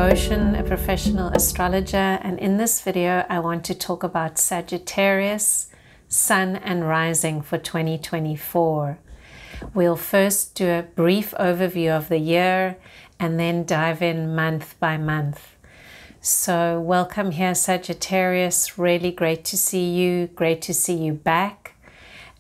Goshen, a professional astrologer, and in this video I want to talk about Sagittarius, Sun and Rising for 2024. We'll first do a brief overview of the year and then dive in month by month. So welcome here, Sagittarius. Really great to see you. Great to see you back.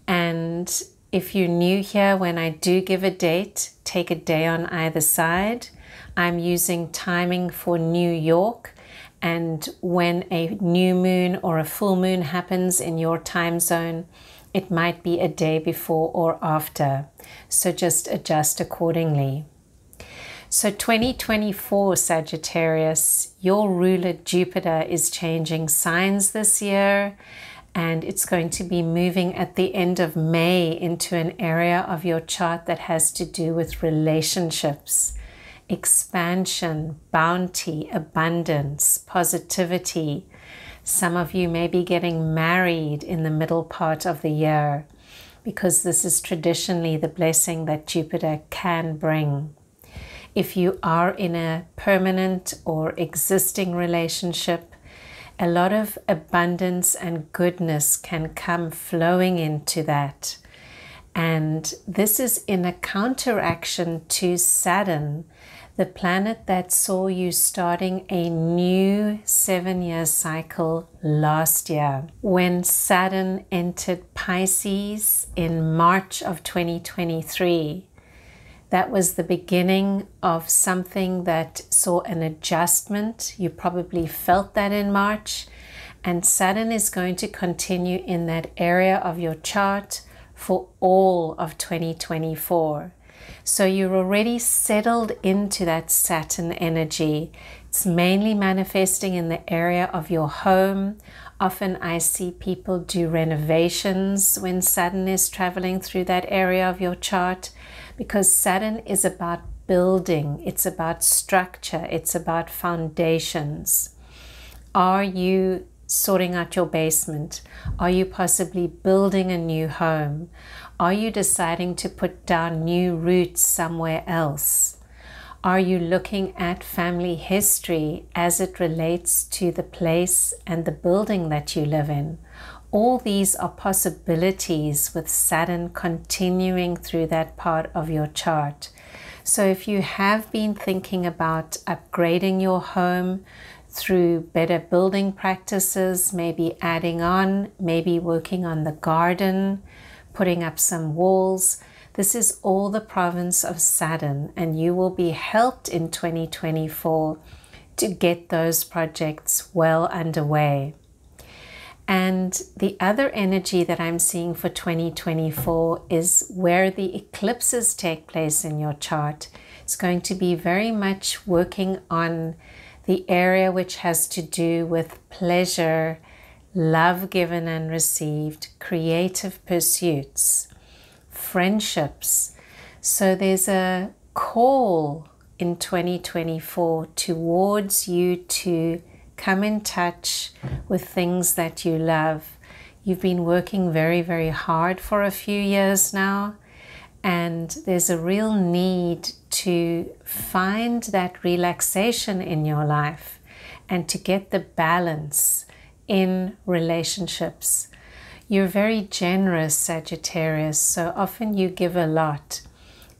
And if you're new here, when I do give a date, take a day on either side. I'm using timing for New York, and when a new moon or a full moon happens in your time zone, it might be a day before or after. So just adjust accordingly. So 2024 Sagittarius, your ruler Jupiter is changing signs this year, and it's going to be moving at the end of May into an area of your chart that has to do with relationships, expansion, bounty, abundance, positivity. Some of you may be getting married in the middle part of the year because this is traditionally the blessing that Jupiter can bring. If you are in a permanent or existing relationship, a lot of abundance and goodness can come flowing into that. And this is in a counteraction to Saturn, the planet that saw you starting a new 7-year cycle last year. When Saturn entered Pisces in March of 2023, that was the beginning of something that saw an adjustment. You probably felt that in March. And Saturn is going to continue in that area of your chart for all of 2024. So you're already settled into that Saturn energy. It's mainly manifesting in the area of your home. Often I see people do renovations when Saturn is traveling through that area of your chart, because Saturn is about building, it's about structure, it's about foundations. Are you sorting out your basement? Are you possibly building a new home? Are you deciding to put down new roots somewhere else? Are you looking at family history as it relates to the place and the building that you live in? All these are possibilities with Saturn continuing through that part of your chart. So if you have been thinking about upgrading your home through better building practices, maybe adding on, maybe working on the garden, putting up some walls, this is all the province of Saturn, and you will be helped in 2024 to get those projects well underway. And the other energy that I'm seeing for 2024 is where the eclipses take place in your chart. It's going to be very much working on the area which has to do with pleasure, love given and received, creative pursuits, friendships. So there's a call in 2024 towards you to come in touch with things that you love. You've been working very, very hard for a few years now, and there's a real need to find that relaxation in your life and to get the balance in relationships. You're very generous, Sagittarius, so often you give a lot,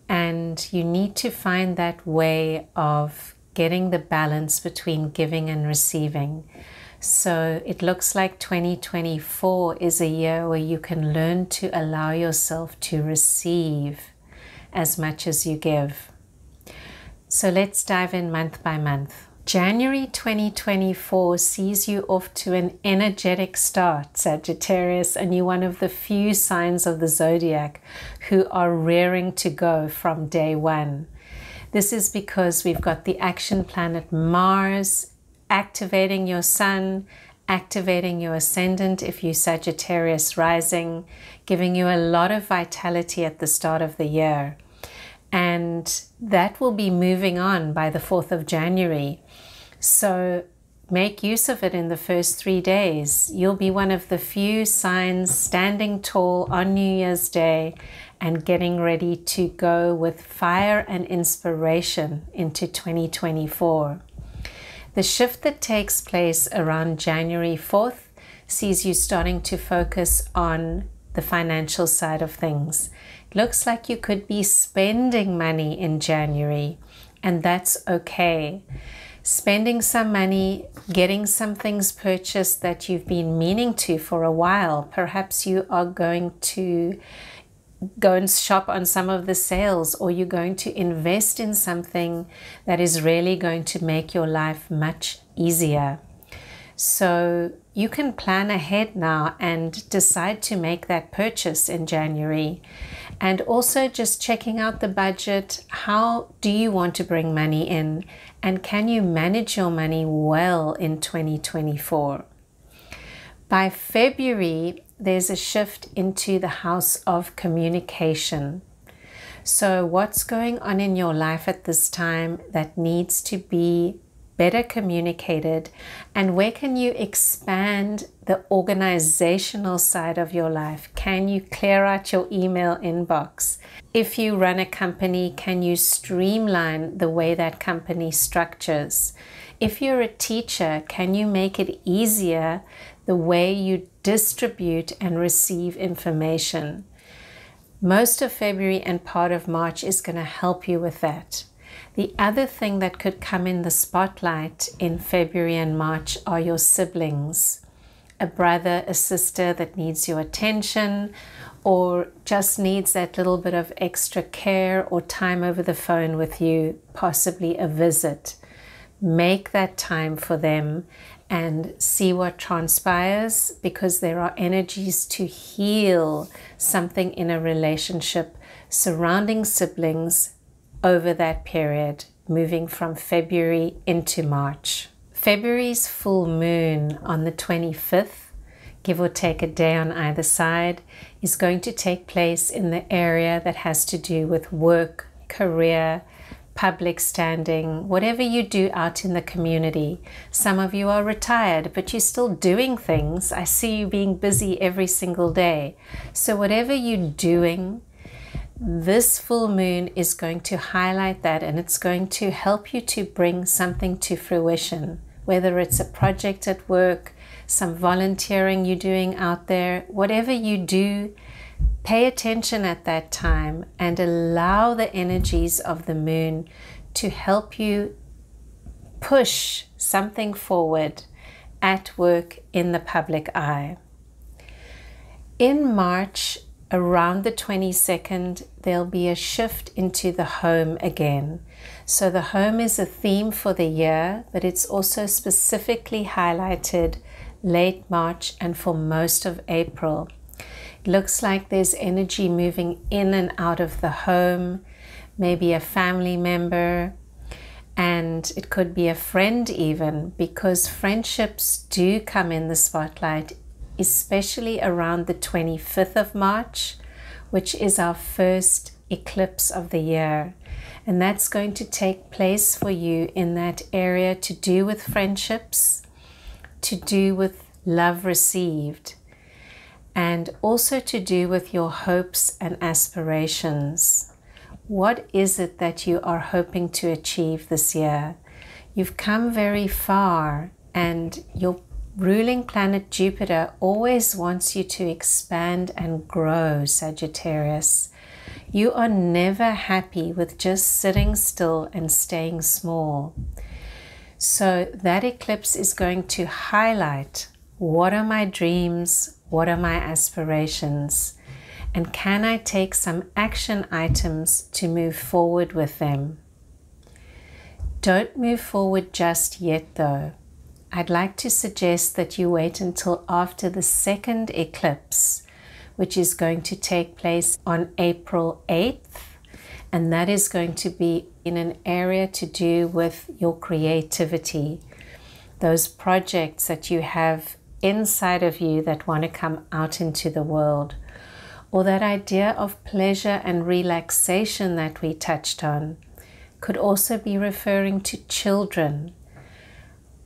and you need to find that way of getting the balance between giving and receiving. So it looks like 2024 is a year where you can learn to allow yourself to receive as much as you give. So let's dive in month by month. January 2024 sees you off to an energetic start, Sagittarius, and you're one of the few signs of the zodiac who are raring to go from day one. This is because we've got the action planet Mars activating your Sun, activating your Ascendant if you Sagittarius rising, giving you a lot of vitality at the start of the year. And that will be moving on by the 4th of January. So make use of it in the first 3 days. You'll be one of the few signs standing tall on New Year's Day and getting ready to go with fire and inspiration into 2024. The shift that takes place around January 4th sees you starting to focus on the financial side of things. It looks like you could be spending money in January, and that's okay. Spending some money, getting some things purchased that you've been meaning to for a while. Perhaps you are going to go and shop on some of the sales, or you're going to invest in something that is really going to make your life much easier. So you can plan ahead now and decide to make that purchase in January. And also just checking out the budget. How do you want to bring money in? And can you manage your money well in 2024? By February, there's a shift into the house of communication. So what's going on in your life at this time that needs to be better communicated, and where can you expand the organizational side of your life? Can you clear out your email inbox? If you run a company, can you streamline the way that company structures? If you're a teacher, can you make it easier the way you distribute and receive information? Most of February and part of March is going to help you with that. The other thing that could come in the spotlight in February and March are your siblings. A brother, a sister that needs your attention, or just needs that little bit of extra care or time over the phone with you, possibly a visit. Make that time for them and see what transpires, because there are energies to heal something in a relationship surrounding siblings over that period, moving from February into March. February's full moon on the 25th, give or take a day on either side, is going to take place in the area that has to do with work, career, public standing, whatever you do out in the community. Some of you are retired, but you're still doing things. I see you being busy every single day. So whatever you're doing, this full moon is going to highlight that, and it's going to help you to bring something to fruition, whether it's a project at work, some volunteering you're doing out there, whatever you do. Pay attention at that time and allow the energies of the moon to help you push something forward at work in the public eye. In March, around the 22nd, there'll be a shift into the home again. So the home is a theme for the year, but it's also specifically highlighted late March and for most of April. It looks like there's energy moving in and out of the home, maybe a family member, and it could be a friend even, because friendships do come in the spotlight, especially around the 25th of March, which is our first eclipse of the year. And that's going to take place for you in that area to do with friendships, to do with love received, and also to do with your hopes and aspirations. What is it that you are hoping to achieve this year? You've come very far, and your ruling planet Jupiter always wants you to expand and grow, Sagittarius. You are never happy with just sitting still and staying small. So that eclipse is going to highlight, what are my dreams? What are my aspirations? And can I take some action items to move forward with them? Don't move forward just yet though. I'd like to suggest that you wait until after the second eclipse, which is going to take place on April 8th. And that is going to be in an area to do with your creativity, those projects that you have inside of you that want to come out into the world, or that idea of pleasure and relaxation that we touched on. Could also be referring to children.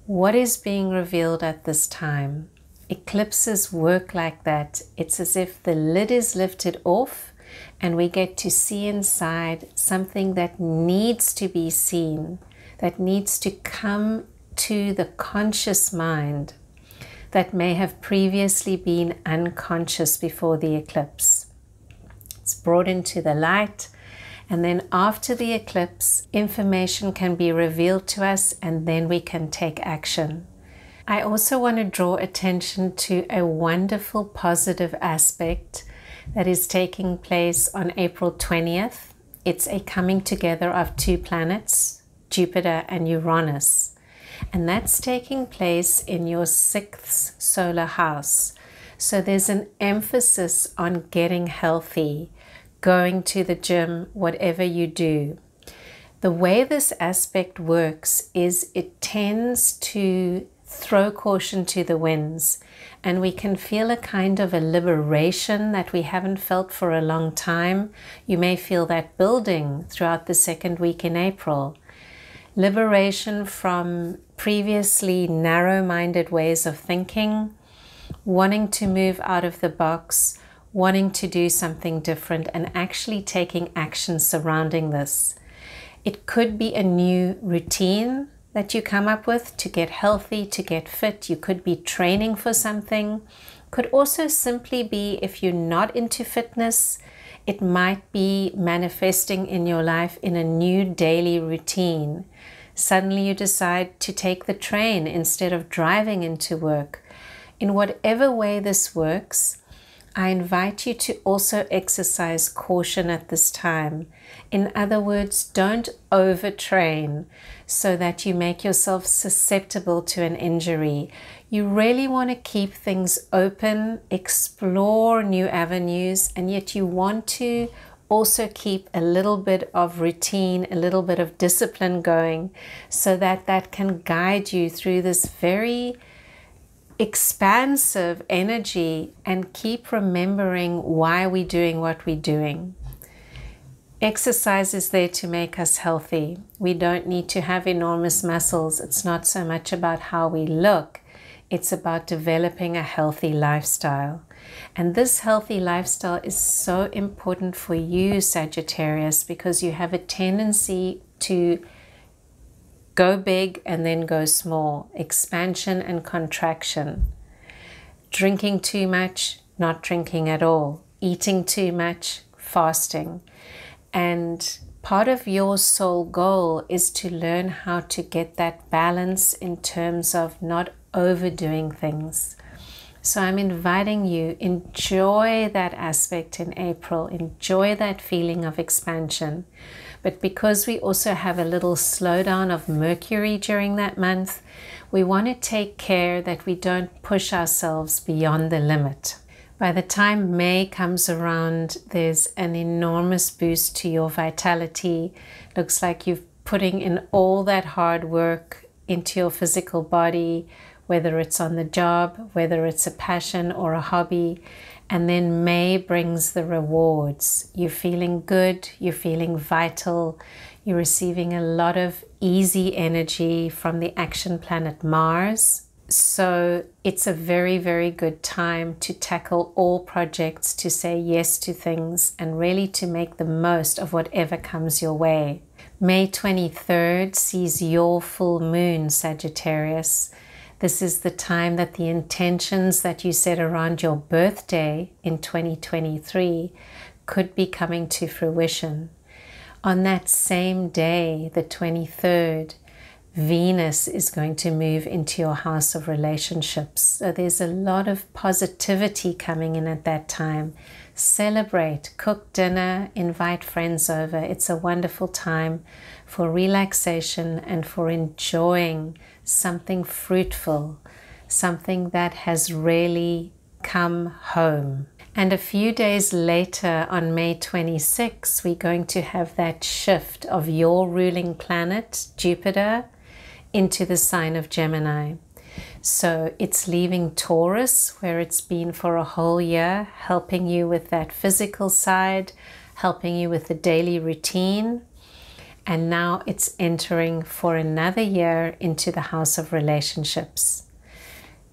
What is being revealed at this time? Eclipses work like that. It's as if the lid is lifted off and we get to see inside something that needs to be seen, that needs to come to the conscious mind that may have previously been unconscious before the eclipse. It's brought into the light, and then after the eclipse, information can be revealed to us, and then we can take action. I also want to draw attention to a wonderful positive aspect that is taking place on April 20th. It's a coming together of two planets, Jupiter and Uranus. And that's taking place in your 6th solar house. So there's an emphasis on getting healthy, going to the gym, whatever you do. The way this aspect works is it tends to throw caution to the winds, and we can feel a kind of a liberation that we haven't felt for a long time. You may feel that building throughout the second week in April. Liberation from previously narrow-minded ways of thinking, wanting to move out of the box, wanting to do something different, and actually taking action surrounding this. It could be a new routine that you come up with to get healthy, to get fit. You could be training for something. Could also simply be, if you're not into fitness, it might be manifesting in your life in a new daily routine. Suddenly you decide to take the train instead of driving into work. In whatever way this works, I invite you to also exercise caution at this time. In other words, don't overtrain so that you make yourself susceptible to an injury. You really want to keep things open, explore new avenues, and yet you want to also keep a little bit of routine, a little bit of discipline going, so that that can guide you through this very expansive energy, and keep remembering why we're doing what we're doing. Exercise is there to make us healthy. We don't need to have enormous muscles. It's not so much about how we look. It's about developing a healthy lifestyle. And this healthy lifestyle is so important for you, Sagittarius, because you have a tendency to go big and then go small, expansion and contraction. Drinking too much, not drinking at all. Eating too much, fasting. And part of your soul goal is to learn how to get that balance in terms of not overdoing things. So I'm inviting you, enjoy that aspect in April, enjoy that feeling of expansion. But because we also have a little slowdown of Mercury during that month, we want to take care that we don't push ourselves beyond the limit. By the time May comes around, there's an enormous boost to your vitality. Looks like you're putting in all that hard work into your physical body, whether it's on the job, whether it's a passion or a hobby. And then May brings the rewards. You're feeling good, you're feeling vital, you're receiving a lot of easy energy from the action planet Mars. So it's a very, very good time to tackle all projects, to say yes to things, and really to make the most of whatever comes your way. May 23rd sees your full moon, Sagittarius. This is the time that the intentions that you set around your birthday in 2023 could be coming to fruition. On that same day, the 23rd, Venus is going to move into your house of relationships. So there's a lot of positivity coming in at that time. Celebrate, cook dinner, invite friends over. It's a wonderful time for relaxation and for enjoying something fruitful, something that has really come home. And a few days later, on May 26, we're going to have that shift of your ruling planet, Jupiter, into the sign of Gemini. So it's leaving Taurus, where it's been for a whole year, helping you with that physical side, helping you with the daily routine. And now it's entering for another year into the house of relationships.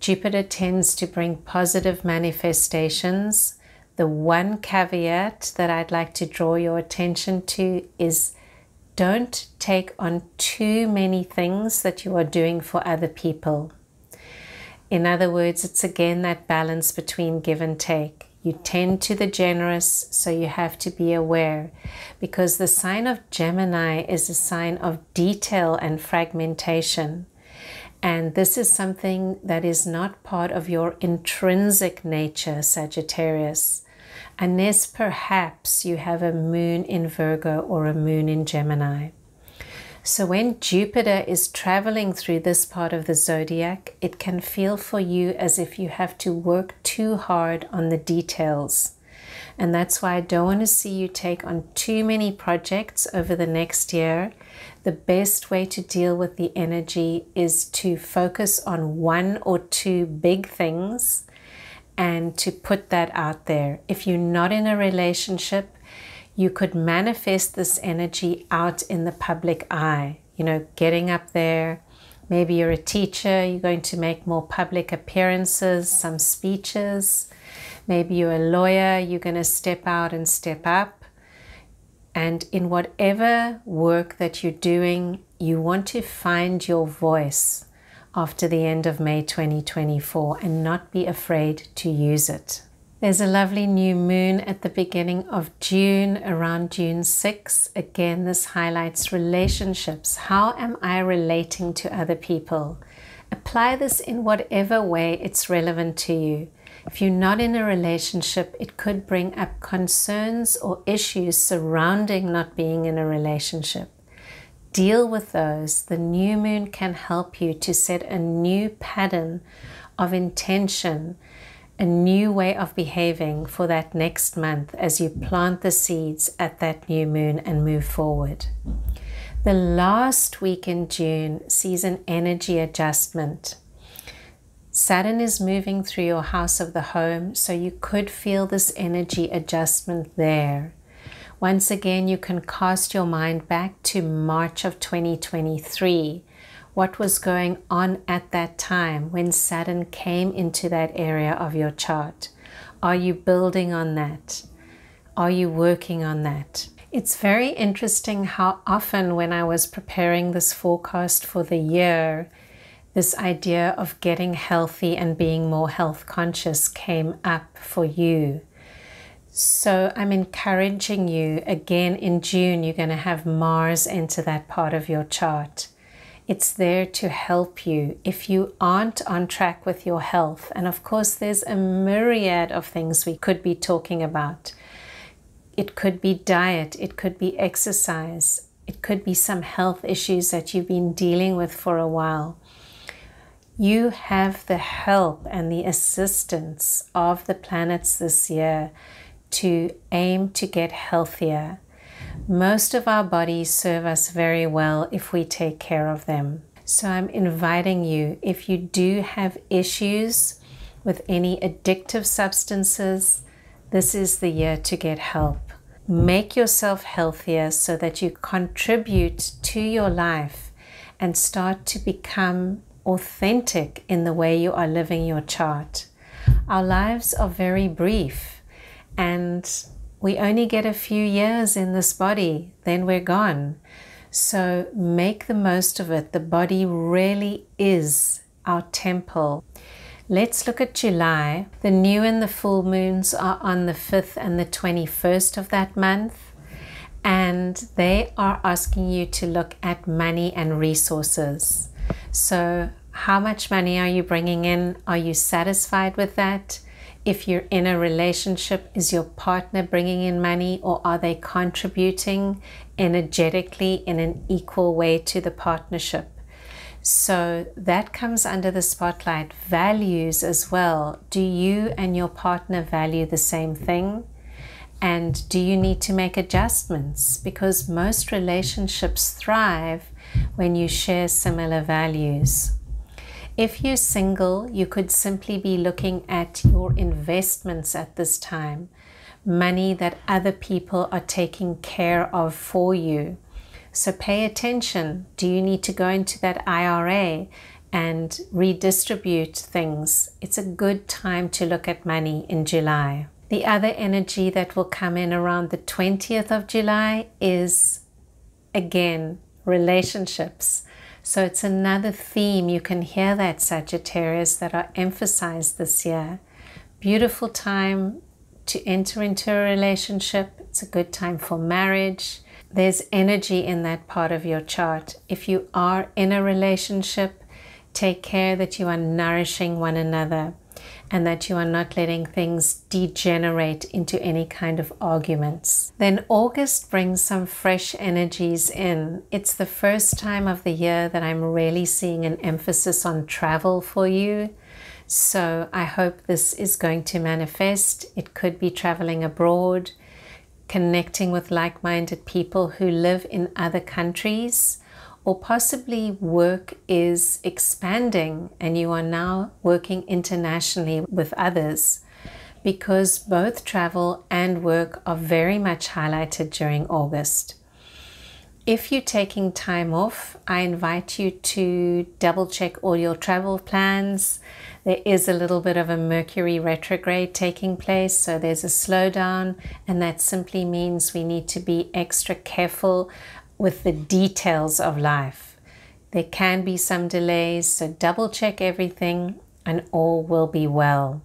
Jupiter tends to bring positive manifestations. The one caveat that I'd like to draw your attention to is don't take on too many things that you are doing for other people. In other words, it's again that balance between give and take. You tend to the generous, so you have to be aware, because the sign of Gemini is a sign of detail and fragmentation. And this is something that is not part of your intrinsic nature, Sagittarius, unless perhaps you have a moon in Virgo or a moon in Gemini. So when Jupiter is traveling through this part of the zodiac, it can feel for you as if you have to work too hard on the details. And that's why I don't want to see you take on too many projects over the next year. The best way to deal with the energy is to focus on one or two big things and to put that out there. If you're not in a relationship, you could manifest this energy out in the public eye, you know, getting up there. Maybe you're a teacher, you're going to make more public appearances, some speeches. Maybe you're a lawyer, you're going to step out and step up. And in whatever work that you're doing, you want to find your voice after the end of May 2024 and not be afraid to use it. There's a lovely new moon at the beginning of June, around June 6. Again, this highlights relationships. How am I relating to other people? Apply this in whatever way it's relevant to you. If you're not in a relationship, it could bring up concerns or issues surrounding not being in a relationship. Deal with those. The new moon can help you to set a new pattern of intention, a new way of behaving for that next month as you plant the seeds at that new moon and move forward. The last week in June sees an energy adjustment. Saturn is moving through your house of the home, so you could feel this energy adjustment there. Once again, you can cast your mind back to March of 2023. What was going on at that time when Saturn came into that area of your chart? Are you building on that? Are you working on that? It's very interesting how often when I was preparing this forecast for the year, this idea of getting healthy and being more health conscious came up for you. So I'm encouraging you, again in June, you're going to have Mars enter that part of your chart. It's there to help you if you aren't on track with your health. And of course, there's a myriad of things we could be talking about. It could be diet, it could be exercise, it could be some health issues that you've been dealing with for a while. You have the help and the assistance of the planets this year to aim to get healthier. Most of our bodies serve us very well if we take care of them. So I'm inviting you, if you do have issues with any addictive substances, this is the year to get help. Make yourself healthier so that you contribute to your life and start to become authentic in the way you are living your chart. Our lives are very brief, and we only get a few years in this body, then we're gone. So make the most of it. The body really is our temple. Let's look at July. The new and the full moons are on the 5th and the 21st of that month. And they are asking you to look at money and resources. So how much money are you bringing in? Are you satisfied with that? If you're in a relationship, is your partner bringing in money, or are they contributing energetically in an equal way to the partnership? So that comes under the spotlight. Values as well. Do you and your partner value the same thing? And do you need to make adjustments? Because most relationships thrive when you share similar values. If you're single, you could simply be looking at your investments at this time, money that other people are taking care of for you. So pay attention. Do you need to go into that IRA and redistribute things? It's a good time to look at money in July. The other energy that will come in around the 20th of July is again, relationships. So it's another theme. You can hear that, Sagittarius, that are emphasized this year. Beautiful time to enter into a relationship. It's a good time for marriage. There's energy in that part of your chart. If you are in a relationship, take care that you are nourishing one another and that you are not letting things degenerate into any kind of arguments. Then August brings some fresh energies in. It's the first time of the year that I'm really seeing an emphasis on travel for you. So I hope this is going to manifest. It could be traveling abroad, connecting with like-minded people who live in other countries, or possibly work is expanding and you are now working internationally with others, because both travel and work are very much highlighted during August. If you're taking time off, I invite you to double check all your travel plans. There is a little bit of a Mercury retrograde taking place, so there's a slowdown, and that simply means we need to be extra careful with the details of life. There can be some delays, so double check everything and all will be well.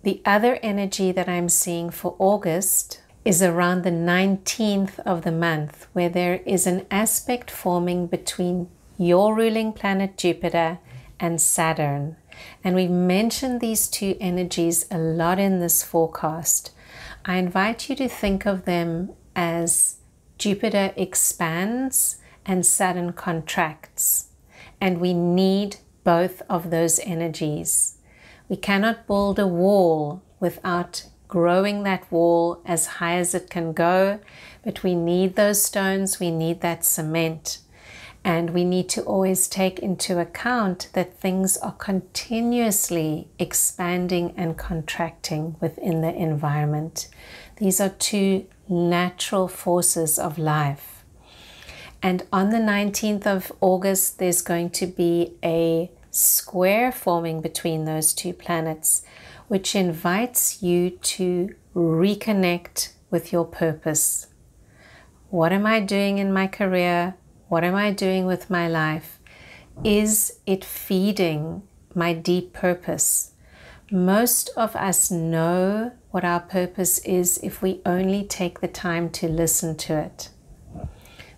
The other energy that I'm seeing for August is around the 19th of the month, where there is an aspect forming between your ruling planet Jupiter and Saturn. And we've mentioned these two energies a lot in this forecast. I invite you to think of them as Jupiter expands and Saturn contracts, and we need both of those energies. We cannot build a wall without growing that wall as high as it can go, but we need those stones, we need that cement, and we need to always take into account that things are continuously expanding and contracting within the environment. These are two natural forces of life. And on the 19th of August, there's going to be a square forming between those two planets, which invites you to reconnect with your purpose. What am I doing in my career? What am I doing with my life? Is it feeding my deep purpose? Most of us know what our purpose is if we only take the time to listen to it.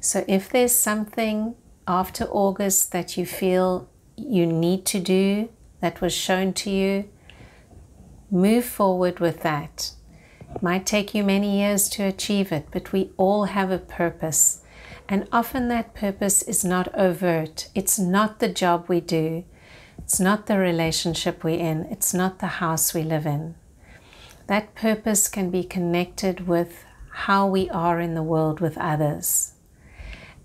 So if there's something after August that you feel you need to do that was shown to you, move forward with that. It might take you many years to achieve it, but we all have a purpose. And often that purpose is not overt. It's not the job we do. It's not the relationship we're in. It's not the house we live in. That purpose can be connected with how we are in the world with others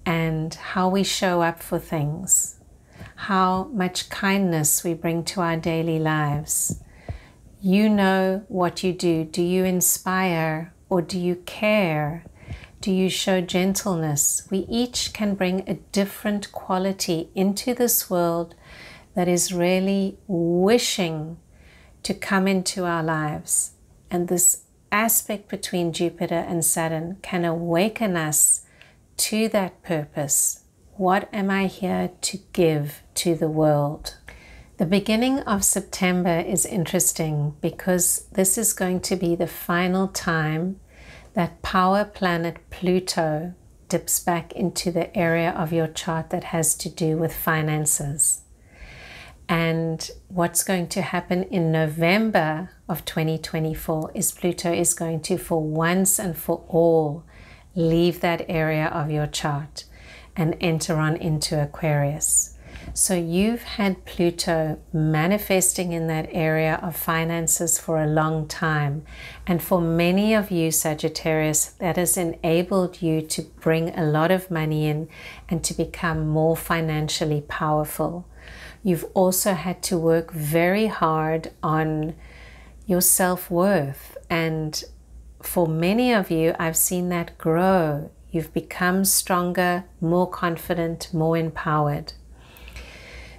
and how we show up for things, how much kindness we bring to our daily lives. You know what you do. Do you inspire or do you care? Do you show gentleness? We each can bring a different quality into this world that is really wishing to come into our lives. And this aspect between Jupiter and Saturn can awaken us to that purpose. What am I here to give to the world? The beginning of September is interesting because this is going to be the final time that power planet Pluto dips back into the area of your chart that has to do with finances. And what's going to happen in November of 2024 is Pluto is going to, for once and for all, leave that area of your chart and enter on into Aquarius. So you've had Pluto manifesting in that area of finances for a long time. And for many of you, Sagittarius, that has enabled you to bring a lot of money in and to become more financially powerful. You've also had to work very hard on your self-worth. And for many of you, I've seen that grow. You've become stronger, more confident, more empowered.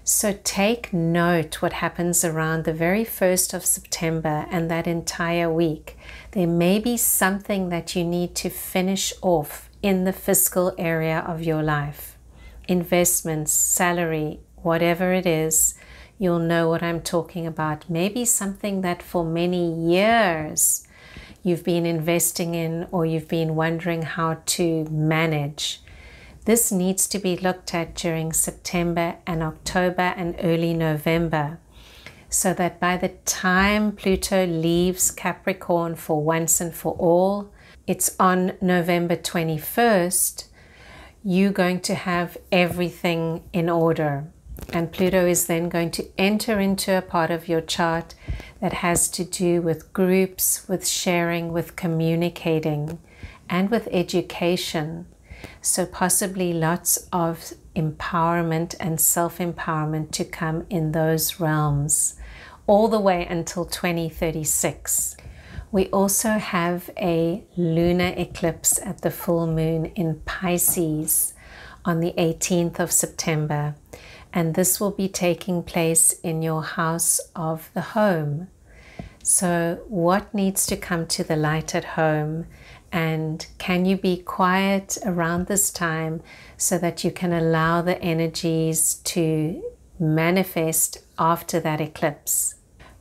So take note what happens around the very 1st of September and that entire week. There may be something that you need to finish off in the fiscal area of your life. Investments, salary, whatever it is, you'll know what I'm talking about. Maybe something that for many years you've been investing in or you've been wondering how to manage. This needs to be looked at during September and October and early November, so that by the time Pluto leaves Capricorn for once and for all, it's on November 21st, you're going to have everything in order. And Pluto is then going to enter into a part of your chart that has to do with groups, with sharing, with communicating, and with education. So possibly lots of empowerment and self-empowerment to come in those realms all the way until 2036. We also have a lunar eclipse at the full moon in Pisces on the 18th of September. And this will be taking place in your house of the home. So what needs to come to the light at home? And can you be quiet around this time so that you can allow the energies to manifest after that eclipse?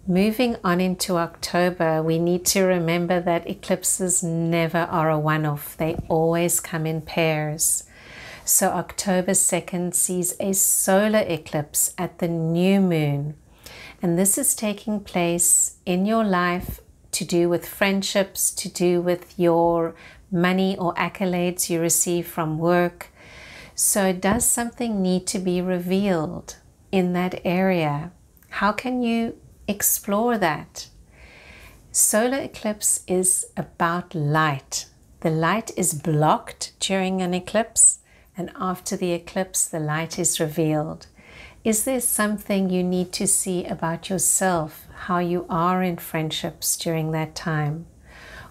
Moving on into October, we need to remember that eclipses never are a one-off. They always come in pairs. So October 2nd sees a solar eclipse at the new moon. And this is taking place in your life to do with friendships, to do with your money or accolades you receive from work. So does something need to be revealed in that area? How can you explore that? Solar eclipse is about light. The light is blocked during an eclipse, and after the eclipse, the light is revealed. Is there something you need to see about yourself, how you are in friendships during that time?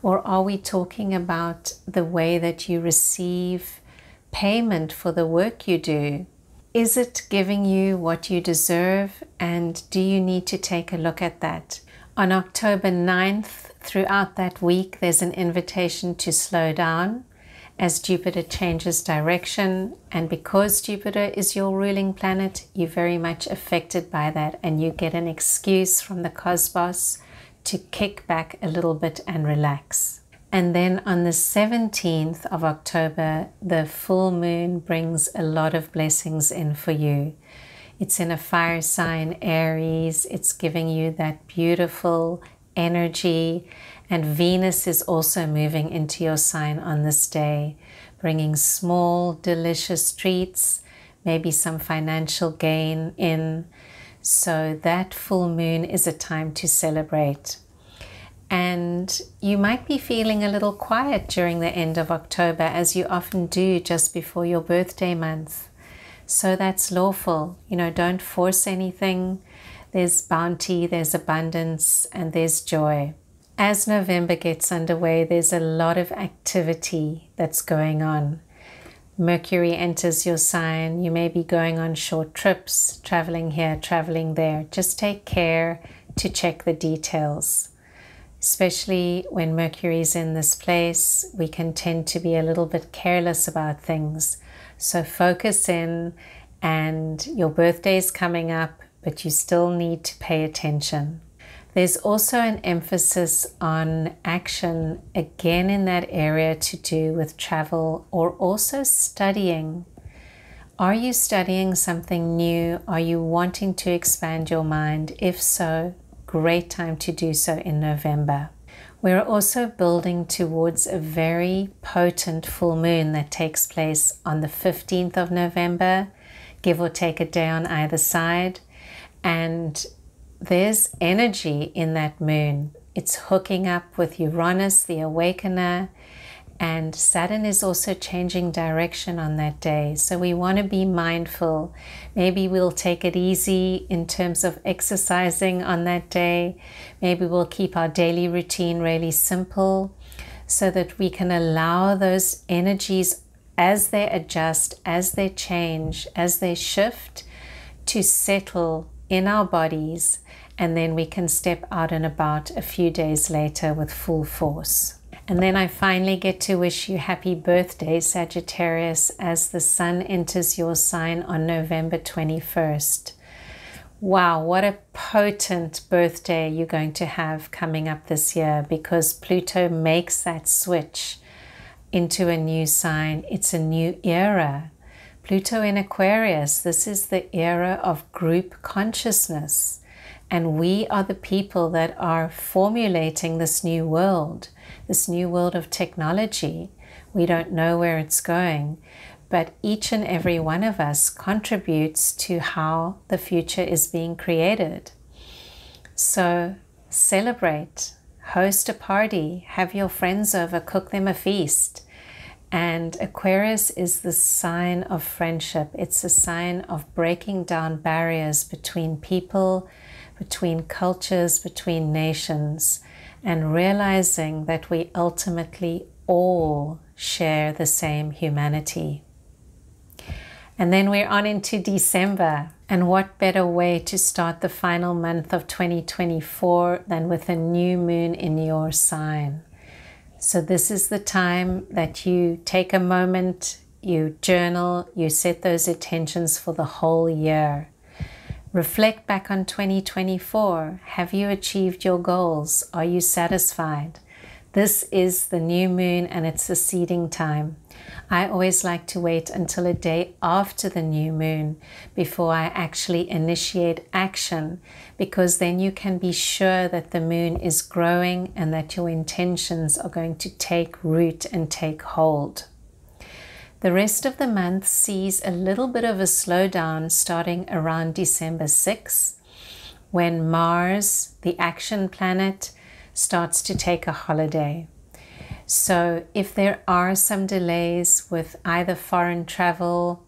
Or are we talking about the way that you receive payment for the work you do? Is it giving you what you deserve? And do you need to take a look at that? On October 9th, throughout that week, there's an invitation to slow down as Jupiter changes direction. And because Jupiter is your ruling planet, you're very much affected by that. And you get an excuse from the cosmos to kick back a little bit and relax. And then on the 17th of October, the full moon brings a lot of blessings in for you. It's in a fire sign, Aries. It's giving you that beautiful energy. And Venus is also moving into your sign on this day, bringing small, delicious treats, maybe some financial gain in. So that full moon is a time to celebrate. And you might be feeling a little quiet during the end of October, as you often do just before your birthday month. So that's lawful. You know, don't force anything. There's bounty, there's abundance, and there's joy. As November gets underway, there's a lot of activity that's going on. Mercury enters your sign. You may be going on short trips, traveling here, traveling there. Just take care to check the details. Especially when Mercury is in this place, we can tend to be a little bit careless about things. So focus in, and your birthday is coming up, but you still need to pay attention. There's also an emphasis on action, again in that area to do with travel or also studying. Are you studying something new? Are you wanting to expand your mind? If so, great time to do so in November. We're also building towards a very potent full moon that takes place on the 15th of November, give or take a day on either side. And there's energy in that moon. It's hooking up with Uranus, the awakener, and Saturn is also changing direction on that day. So we want to be mindful. Maybe we'll take it easy in terms of exercising on that day. Maybe we'll keep our daily routine really simple so that we can allow those energies as they adjust, as they change, as they shift, to settle in our bodies, and then we can step out and about a few days later with full force. And then I finally get to wish you happy birthday, Sagittarius, as the sun enters your sign on November 21st. Wow, what a potent birthday you're going to have coming up this year, because Pluto makes that switch into a new sign. It's a new era. Pluto in Aquarius, this is the era of group consciousness. And we are the people that are formulating this new world of technology. We don't know where it's going, but each and every one of us contributes to how the future is being created. So celebrate, host a party, have your friends over, cook them a feast. And Aquarius is the sign of friendship. It's a sign of breaking down barriers between people, between cultures, between nations, and realizing that we ultimately all share the same humanity. And then we're on into December. And what better way to start the final month of 2024 than with a new moon in your sign? So this is the time that you take a moment, you journal, you set those intentions for the whole year. Reflect back on 2024. Have you achieved your goals? Are you satisfied? This is the new moon and it's the seeding time. I always like to wait until a day after the new moon before I actually initiate action, because then you can be sure that the moon is growing and that your intentions are going to take root and take hold. The rest of the month sees a little bit of a slowdown starting around December 6th, when Mars, the action planet, starts to take a holiday. So if there are some delays with either foreign travel,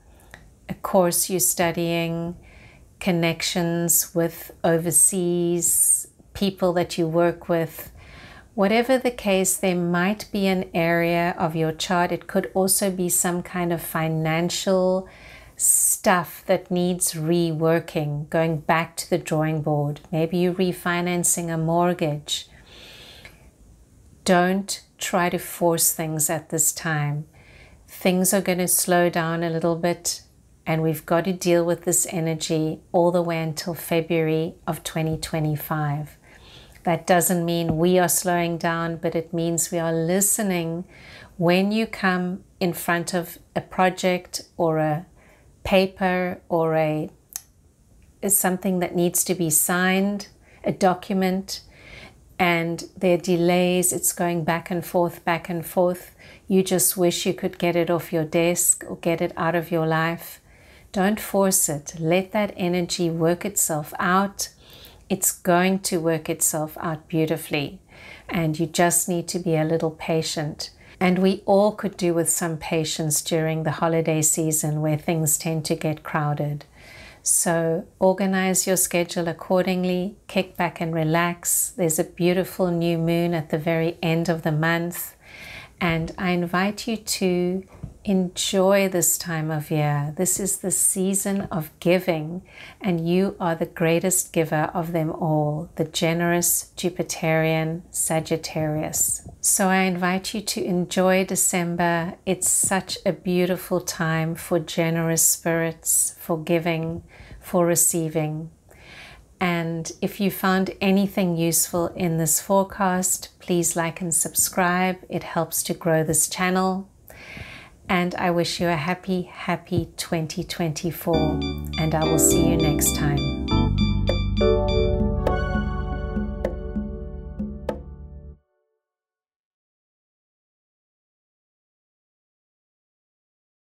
a course you're studying, connections with overseas people that you work with, whatever the case, there might be an area of your chart. It could also be some kind of financial stuff that needs reworking, going back to the drawing board. Maybe you're refinancing a mortgage. Don't try to force things at this time. Things are going to slow down a little bit, and we've got to deal with this energy all the way until February of 2025. That doesn't mean we are slowing down, but it means we are listening when you come in front of a project or a paper or something that needs to be signed, a document, and there are delays, it's going back and forth. You just wish you could get it off your desk or get it out of your life. Don't force it. Let that energy work itself out. It's going to work itself out beautifully, and you just need to be a little patient. And we all could do with some patience during the holiday season where things tend to get crowded. So organize your schedule accordingly, kick back and relax. There's a beautiful new moon at the very end of the month, and I invite you to enjoy this time of year. This is the season of giving, and you are the greatest giver of them all, the generous Jupiterian Sagittarius. So I invite you to enjoy December. It's such a beautiful time for generous spirits, for giving, for receiving. And if you found anything useful in this forecast, please like and subscribe. It helps to grow this channel. And I wish you a happy 2024, and I will see you next time.